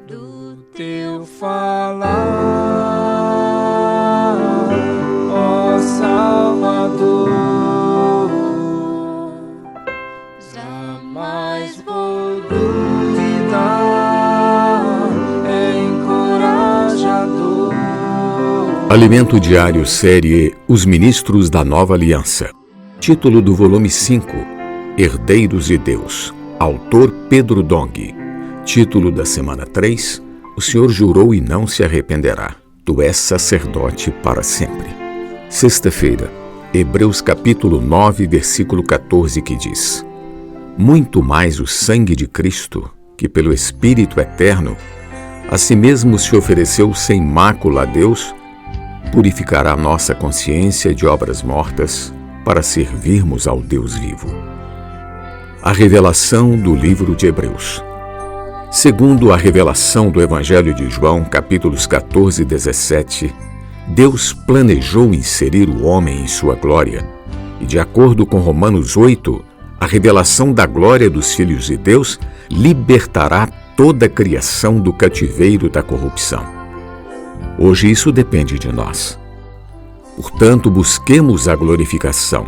Do teu falar, ó Salvador, jamais vou duvidar, é encorajador. Alimento Diário, série Os Ministros da Nova Aliança. Título do volume 5, Herdeiros de Deus. Autor Pedro Dong. Título da semana 3, O Senhor jurou e não se arrependerá. Tu és sacerdote para sempre. Sexta-feira, Hebreus capítulo 9, versículo 14, que diz: Muito mais o sangue de Cristo, que pelo Espírito eterno, a si mesmo se ofereceu sem mácula a Deus, purificará nossa consciência de obras mortas para servirmos ao Deus vivo. A revelação do livro de Hebreus. Segundo a revelação do Evangelho de João, capítulos 14 e 17, Deus planejou inserir o homem em sua glória, e de acordo com Romanos 8, a revelação da glória dos filhos de Deus libertará toda a criação do cativeiro da corrupção. Hoje isso depende de nós. Portanto, busquemos a glorificação.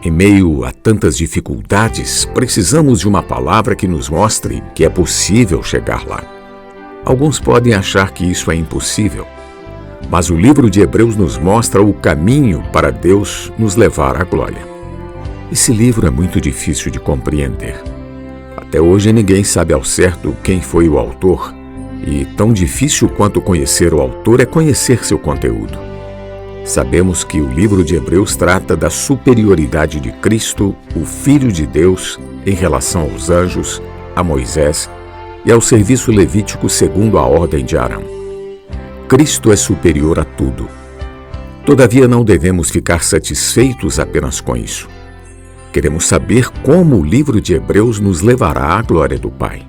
Em meio a tantas dificuldades, precisamos de uma palavra que nos mostre que é possível chegar lá. Alguns podem achar que isso é impossível, mas o livro de Hebreus nos mostra o caminho para Deus nos levar à glória. Esse livro é muito difícil de compreender. Até hoje ninguém sabe ao certo quem foi o autor, e tão difícil quanto conhecer o autor é conhecer seu conteúdo. Sabemos que o livro de Hebreus trata da superioridade de Cristo, o Filho de Deus, em relação aos anjos, a Moisés e ao serviço levítico segundo a ordem de Arão. Cristo é superior a tudo. Todavia, não devemos ficar satisfeitos apenas com isso. Queremos saber como o livro de Hebreus nos levará à glória do Pai.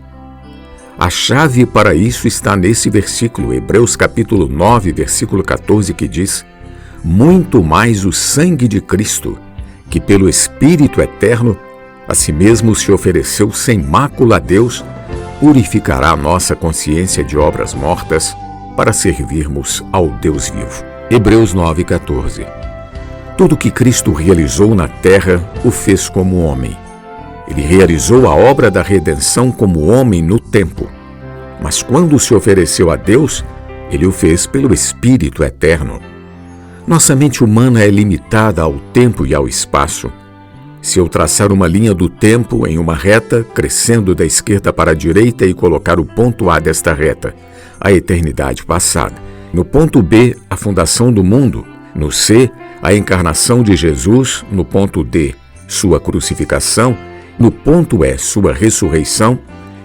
A chave para isso está nesse versículo, Hebreus capítulo 9, versículo 14, que diz: Muito mais o sangue de Cristo, que pelo Espírito eterno, a si mesmo se ofereceu sem mácula a Deus, purificará a nossa consciência de obras mortas para servirmos ao Deus vivo. Hebreus 9, 14. Tudo que Cristo realizou na terra, o fez como homem. Ele realizou a obra da redenção como homem no tempo. Mas quando se ofereceu a Deus, ele o fez pelo Espírito eterno. Nossa mente humana é limitada ao tempo e ao espaço. Se eu traçar uma linha do tempo em uma reta, crescendo da esquerda para a direita e colocar o ponto A desta reta, a eternidade passada. No ponto B, a fundação do mundo. No C, a encarnação de Jesus. No ponto D, sua crucificação. No ponto E, sua ressurreição.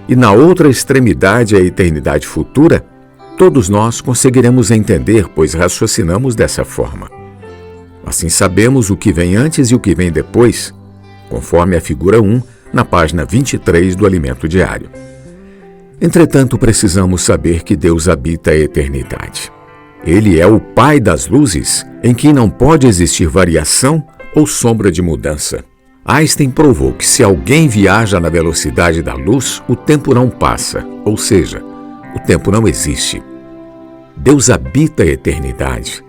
E na outra extremidade, a eternidade futura. Todos nós conseguiremos entender, pois raciocinamos dessa forma. Assim sabemos o que vem antes e o que vem depois, conforme a figura 1, na página 23 do Alimento Diário. Entretanto, precisamos saber que Deus habita a eternidade. Ele é o Pai das luzes, em quem não pode existir variação ou sombra de mudança. Einstein provou que se alguém viaja na velocidade da luz, o tempo não passa, ou seja, o tempo não existe. Deus habita a eternidade.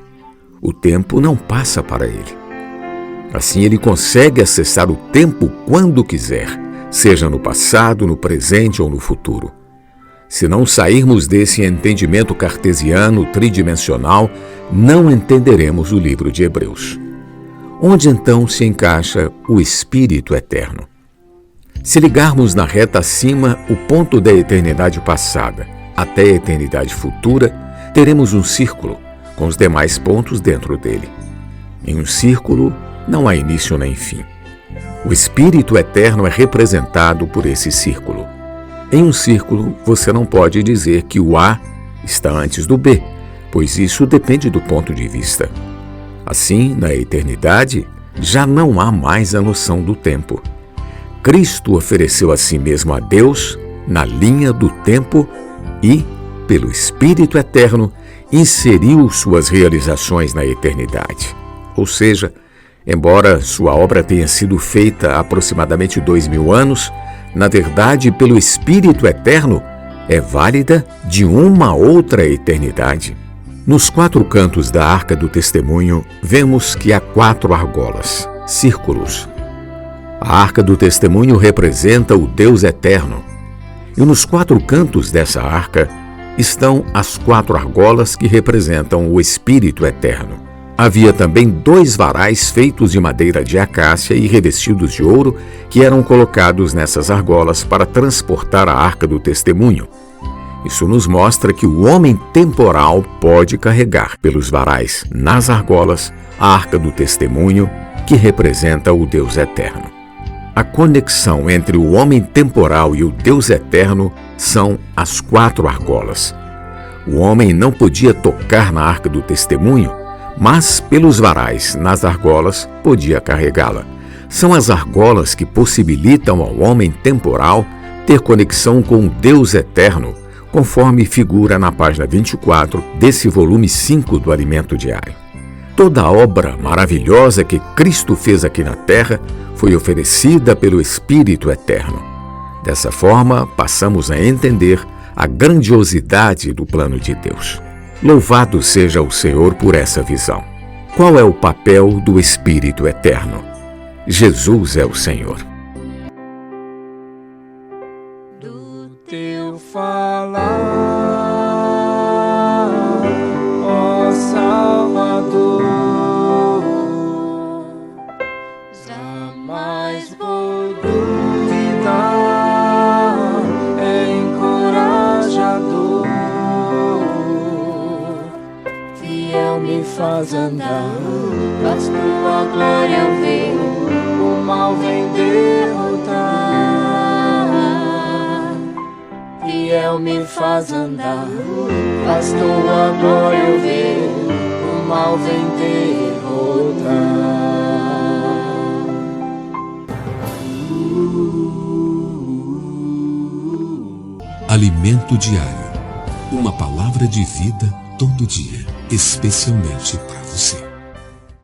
O tempo não passa para ele. Assim, ele consegue acessar o tempo quando quiser, seja no passado, no presente ou no futuro. Se não sairmos desse entendimento cartesiano tridimensional, não entenderemos o livro de Hebreus. Onde então se encaixa o Espírito eterno? Se ligarmos na reta acima o ponto da eternidade passada até a eternidade futura, teremos um círculo, com os demais pontos dentro dele. Em um círculo, não há início nem fim. O Espírito eterno é representado por esse círculo. Em um círculo, você não pode dizer que o A está antes do B, pois isso depende do ponto de vista. Assim, na eternidade, já não há mais a noção do tempo. Cristo ofereceu a si mesmo a Deus na linha do tempo e pelo Espírito Eterno, inseriu suas realizações na eternidade. Ou seja, embora sua obra tenha sido feita há aproximadamente 2000 anos, na verdade, pelo Espírito Eterno, é válida de uma outra eternidade. Nos 4 cantos da Arca do Testemunho, vemos que há 4 argolas, círculos. A Arca do Testemunho representa o Deus Eterno. E nos 4 cantos dessa arca estão as 4 argolas que representam o Espírito Eterno. Havia também 2 varais feitos de madeira de acácia e revestidos de ouro que eram colocados nessas argolas para transportar a Arca do Testemunho. Isso nos mostra que o homem temporal pode carregar pelos varais nas argolas a Arca do Testemunho, que representa o Deus Eterno. A conexão entre o homem temporal e o Deus Eterno são as 4 argolas. O homem não podia tocar na Arca do Testemunho, mas pelos varais nas argolas podia carregá-la. São as argolas que possibilitam ao homem temporal ter conexão com o Deus Eterno, conforme figura na página 24 desse volume 5 do Alimento Diário. Toda a obra maravilhosa que Cristo fez aqui na terra foi oferecida pelo Espírito Eterno. Dessa forma, passamos a entender a grandiosidade do plano de Deus. Louvado seja o Senhor por essa visão. Qual é o papel do Espírito Eterno? Jesus é o Senhor. Do teu falar, ó Salvador, jamais vou duvidar, é encorajador, fiel me faz andar, faz tua glória eu ver, o mal vem derrotar. Fiel me faz andar, faz tua glória eu ver, o mal vem derrotar. Alimento Diário. Uma palavra de vida todo dia, especialmente para você.